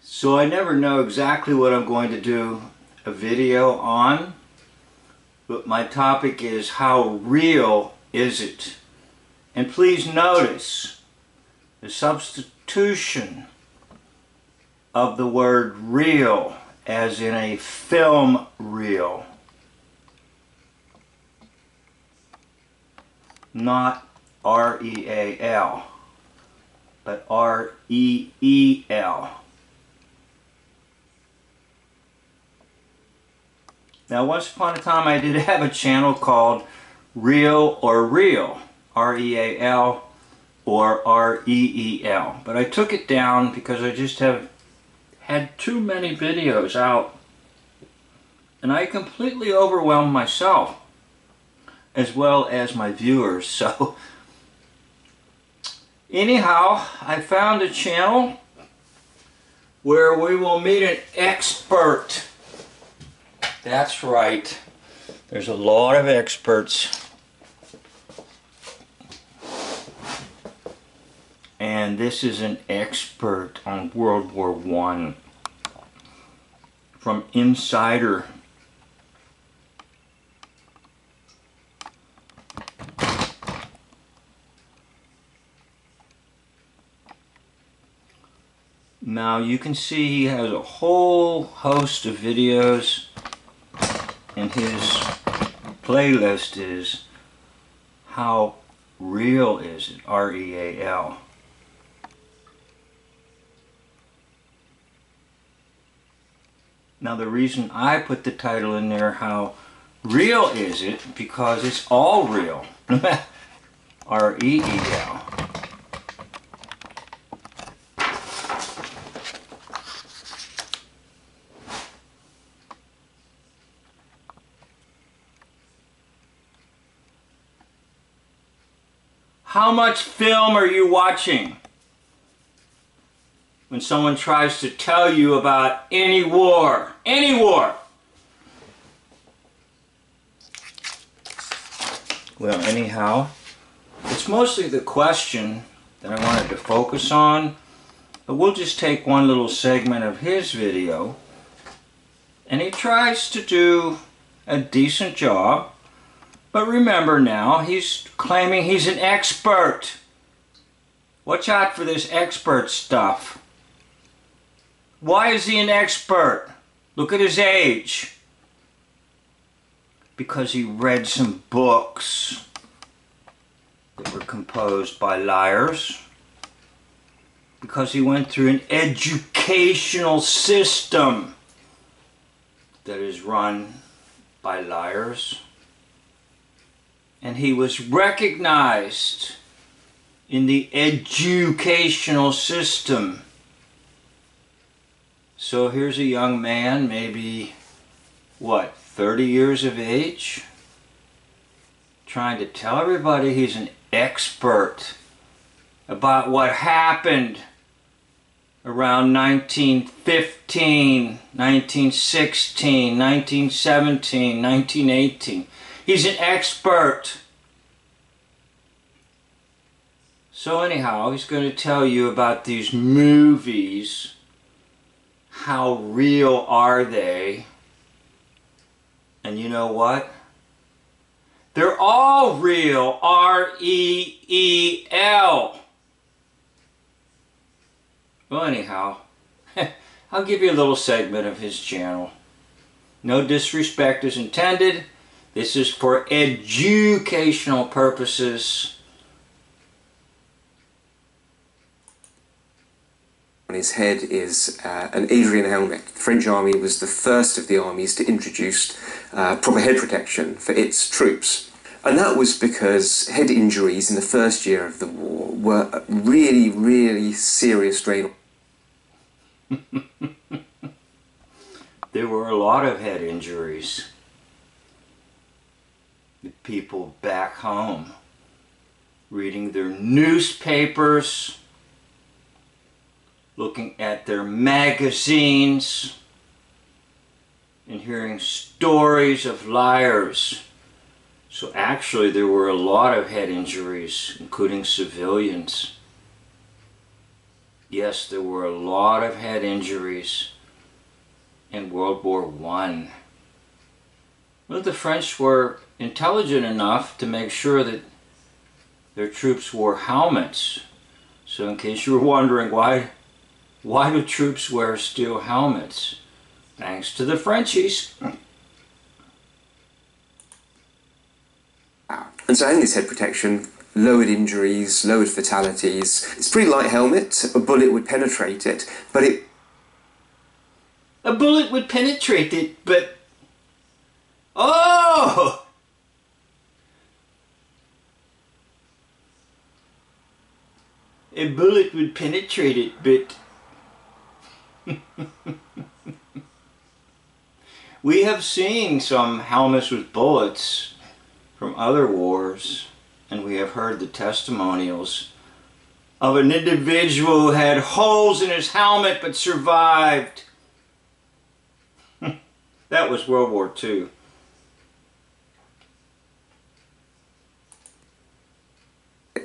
So I never know exactly what I'm going to do a video on, but my topic is how real is it? And please notice the substitution of the word real as in a film reel, not R-E-A-L, but R-E-E-L. Now, once upon a time I did have a channel called Real or Real, R-E-A-L or R-E-E-L, but I took it down because I just have had too many videos out and I completely overwhelmed myself as well as my viewers. So anyhow, I found a channel where we will meet an expert. That's right. There's a lot of experts. And this is an expert on World War I from Insider. Now you can see he has a whole host of videos, and his playlist is How Real Is It? R-E-A-L. Now the reason I put the title in there, How Real Is It? Because it's all real. R-E-E-L. How much film are you watching when someone tries to tell you about any war? Any war! Well, anyhow, it's mostly the question that I wanted to focus on, but we'll just take one little segment of his video, and he tries to do a decent job. But remember now, he's claiming he's an expert. Watch out for this expert stuff. Why is he an expert? Look at his age. Because he read some books that were composed by liars. Because he went through an educational system that is run by liars. And he was recognized in the educational system. So here's a young man, maybe, what, 30 years of age, trying to tell everybody he's an expert about what happened around 1915, 1916, 1917, 1918. He's an expert. So anyhow, he's going to tell you about these movies. How real are they? And you know what? They're all real. R-E-E-L. Well, anyhow, I'll give you a little segment of his channel. No disrespect is intended. This is for educational purposes. On his head is an Adrian helmet. The French army was the first of the armies to introduce proper head protection for its troops. And that was because head injuries in the first year of the war were a really, really serious drain. There were a lot of head injuries. People back home reading their newspapers, looking at their magazines, and hearing stories of liars. So actually there were a lot of head injuries, including civilians. Yes, there were a lot of head injuries in World War One. Well, the French were intelligent enough to make sure that their troops wore helmets. So in case you were wondering why do troops wear steel helmets? Thanks to the Frenchies. And so having this head protection lowered injuries, lowered fatalities. It's a pretty light helmet, a bullet would penetrate it, but it... A bullet would penetrate it, but... Oh! A bullet would penetrate it, but... We have seen some helmets with bullets from other wars, and we have heard the testimonials of an individual who had holes in his helmet but survived. That was World War II.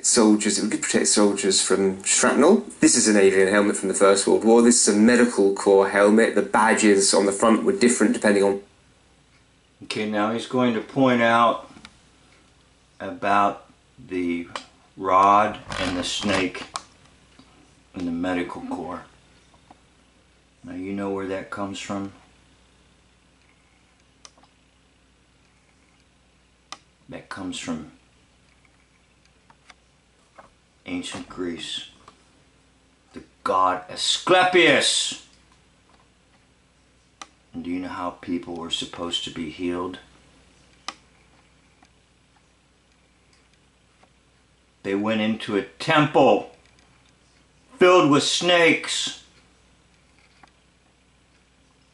Soldiers, it would protect soldiers from shrapnel. This is an Adrian helmet from the First World War. This is a medical corps helmet. The badges on the front were different depending on... Okay, now he's going to point out about the rod and the snake in the medical corps. Now you know where that comes from? That comes from ancient Greece. The god Asclepius. And do you know how people were supposed to be healed? They went into a temple filled with snakes.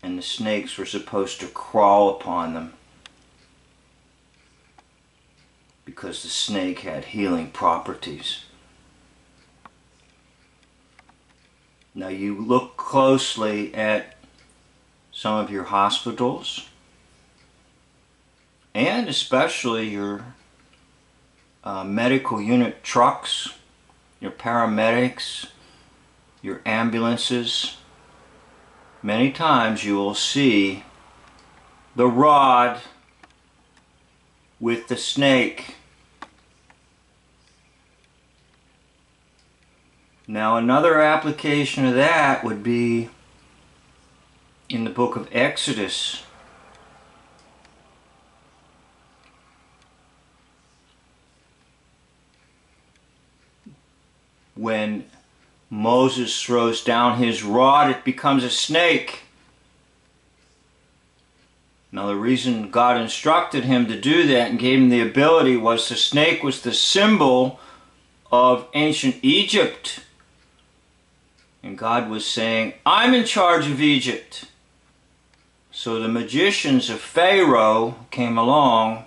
And the snakes were supposed to crawl upon them, because the snake had healing properties. Now you look closely at some of your hospitals, and especially your medical unit trucks, your paramedics, your ambulances. Many times you will see the rod with the snake. Now another application of that would be in the book of Exodus. When Moses throws down his rod, it becomes a snake. Now the reason God instructed him to do that and gave him the ability was the snake was the symbol of ancient Egypt. And God was saying, I'm in charge of Egypt. So the magicians of Pharaoh came along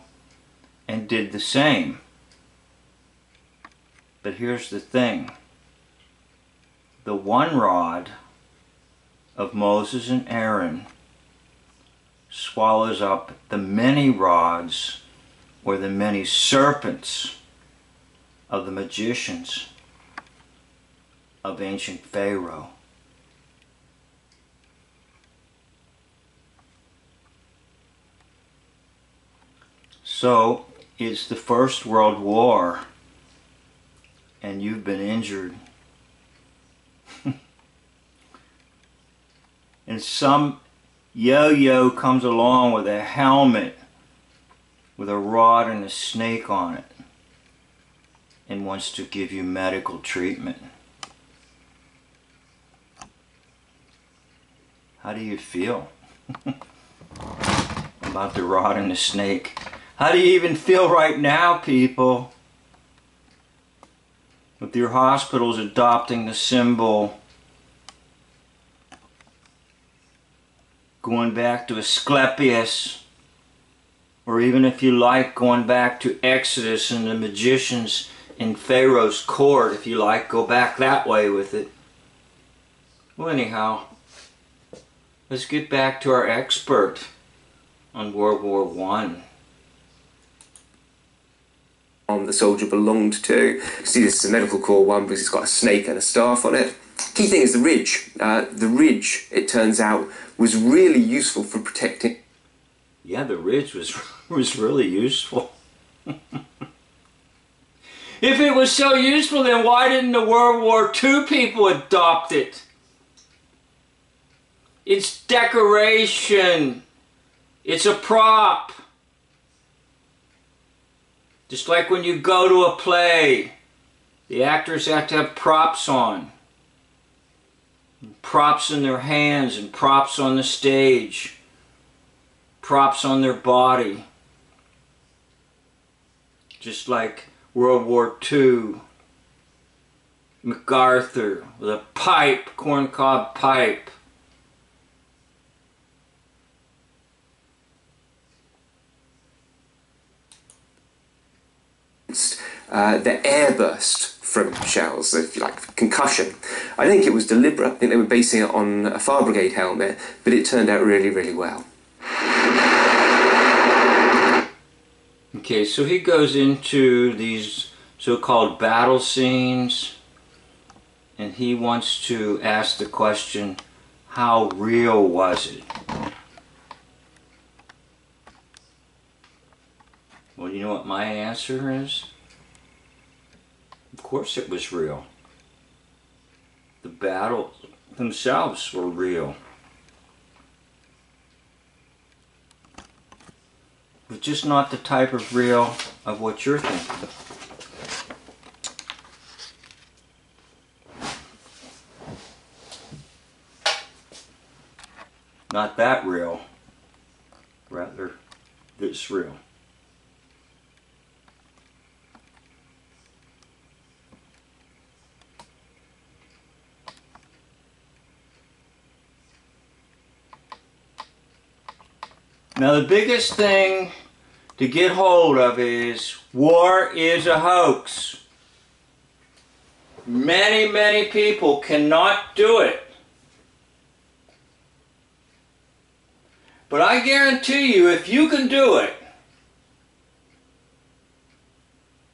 and did the same. But here's the thing. The one rod of Moses and Aaron swallows up the many rods or the many serpents of the magicians of ancient Pharaoh. So it's the First World War and you've been injured. And some yo-yo comes along with a helmet with a rod and a snake on it and wants to give you medical treatment. How do you feel about the rod and the snake? How do you even feel right now, people, with your hospitals adopting the symbol, going back to Asclepius, or even if you like going back to Exodus and the magicians in Pharaoh's court, if you like, go back that way with it. Well, anyhow, let's get back to our expert on World War One. The soldier belonged to. You see, this is a medical corps one because it's got a snake and a staff on it. Key thing is the ridge. The ridge, it turns out, was really useful for protecting. Yeah, the ridge was really useful. If it was so useful, then why didn't the World War II people adopt it? It's decoration. It's a prop. Just like when you go to a play, the actors have to have props on. Props in their hands and props on the stage. Props on their body. Just like World War II. MacArthur with a pipe, corncob pipe. The airburst from shells, if you like, concussion. I think it was deliberate. I think they were basing it on a fire brigade helmet, but it turned out really, really well. Okay, so he goes into these so-called battle scenes, and he wants to ask the question, how real was it? Well, you know what my answer is? Of course it was real. The battles themselves were real. But just not the type of real of what you're thinking. Not that real. Rather, this real. Now the biggest thing to get hold of is war is a hoax. Many, many people cannot do it. But I guarantee you, if you can do it,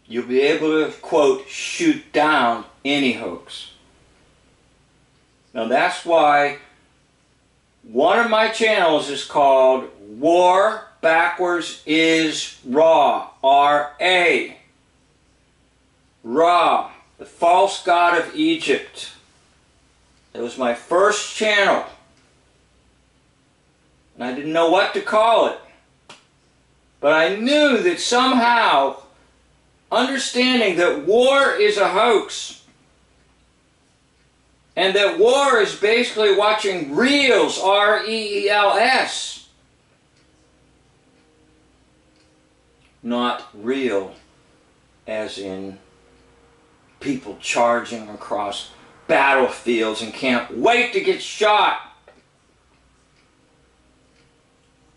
you'll be able to, quote, shoot down any hoax. Now that's why one of my channels is called War Backwards is Ra. R-A. Ra, the false god of Egypt. It was my first channel. And I didn't know what to call it. But I knew that somehow, understanding that war is a hoax, and that war is basically watching reels, R-E-E-L-S, not real as in people charging across battlefields and can't wait to get shot.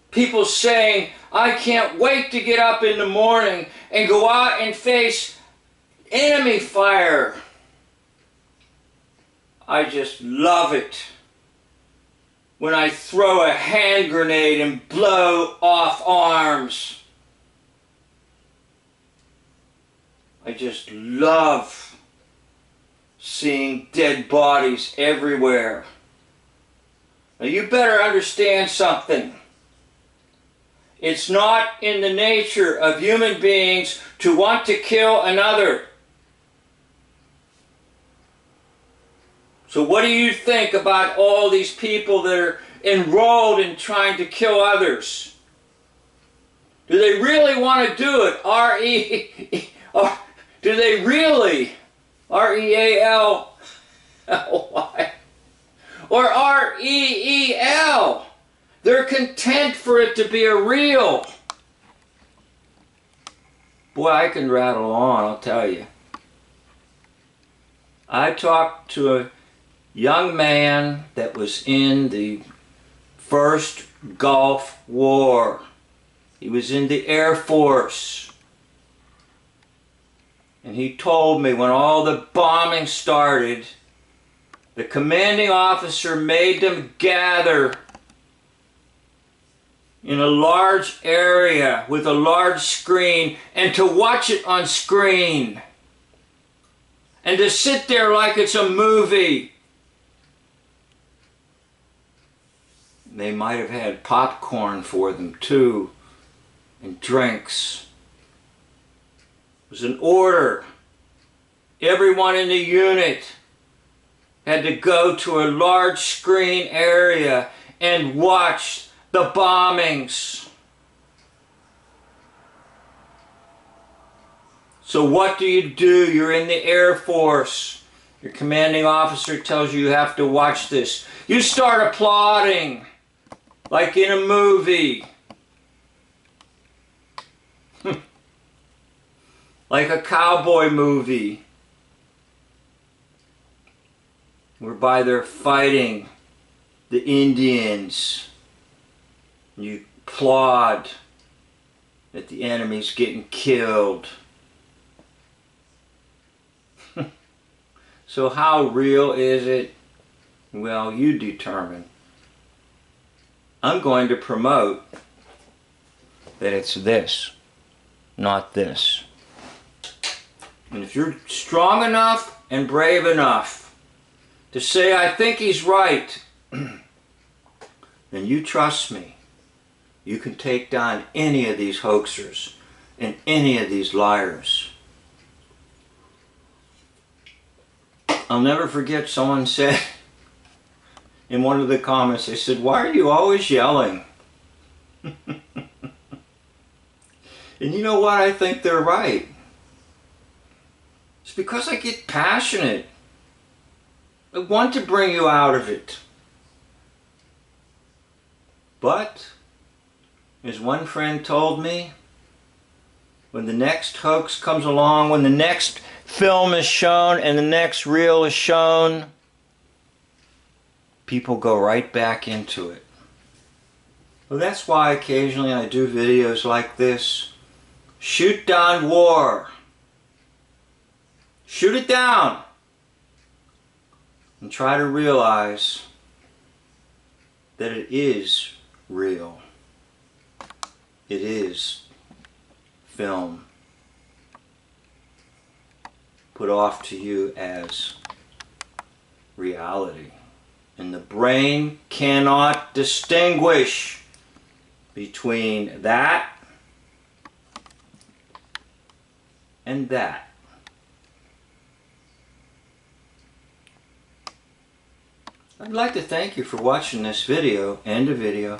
People saying, I can't wait to get up in the morning and go out and face enemy fire. I just love it when I throw a hand grenade and blow off arms. I just love seeing dead bodies everywhere. Now you better understand something. It's not in the nature of human beings to want to kill another. So what do you think about all these people that are enrolled in trying to kill others? Do they really want to do it? Do they really? R-E-A-L-L-Y. Or R-E-E-L. They're content for it to be a real. Boy, I can rattle on, I'll tell you. I talked to a young man that was in the first Gulf War. He was in the Air Force. And he told me when all the bombing started, the commanding officer made them gather in a large area with a large screen and to watch it on screen. And to sit there like it's a movie They might have had popcorn for them too, and drinks. It was an order. Everyone in the unit had to go to a large screen area and watch the bombings. So what do? You're in the Air Force. Your commanding officer tells you have to watch this. You start applauding, like in a movie. Like a cowboy movie, whereby they're fighting the Indians. You applaud that the enemy's getting killed. So how real is it? Well, you determine. I'm going to promote that it's this, not this. And if you're strong enough and brave enough to say, I think he's right, then you trust me. You can take down any of these hoaxers and any of these liars. I'll never forget, someone said in one of the comments, they said, why are you always yelling? And you know what? I think they're right. It's because I get passionate. I want to bring you out of it. But, as one friend told me, when the next hoax comes along, when the next film is shown and the next reel is shown, people go right back into it. Well, that's why occasionally I do videos like this. Shoot down war. Shoot it down. And try to realize that it is real. It is film put off to you as reality. And the brain cannot distinguish between that and that. I'd like to thank you for watching this video, end of video.